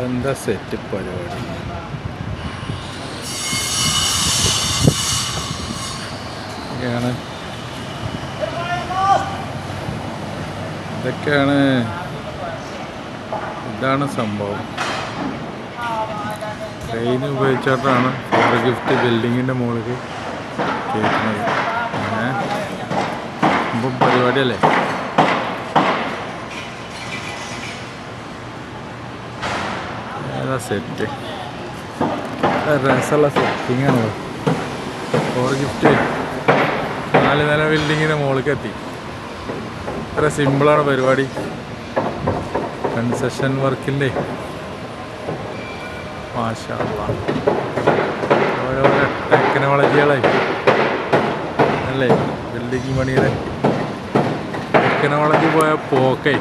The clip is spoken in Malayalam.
എന്താ സെറ്റ് പരിപാടി. ഇതൊക്കെയാണ് ഇതാണ് സംഭവം. ട്രെയിൻ ഉപയോഗിച്ചിട്ടാണ് ഫോർ ഗിഫ്റ്റ് ബിൽഡിങ്ങിൻ്റെ മുകളിൽ കയറ്റുന്നത്. ഇപ്പം പരിപാടിയല്ലേ. ഏതാ സെറ്റ്, രസമുള്ള സെറ്റിങ്ങാണല്ലോ. ഫോർ ഗിഫ്റ്റ് 4 നില ബിൽഡിങ്ങിൻ്റെ മുകളിലേക്ക് എത്തി. ഇത്ര സിമ്പിളാണ് പരിപാടി. കൺസ്ട്രക്ഷൻ വർക്കിൻ്റെ മാഷാ അല്ലാഹ് ഓരോരോ ടെക്നോളജികളായി അല്ലേ. ബിൽഡിങ് പണിയുടെ ടെക്നോളജി പോയ പോക്കേ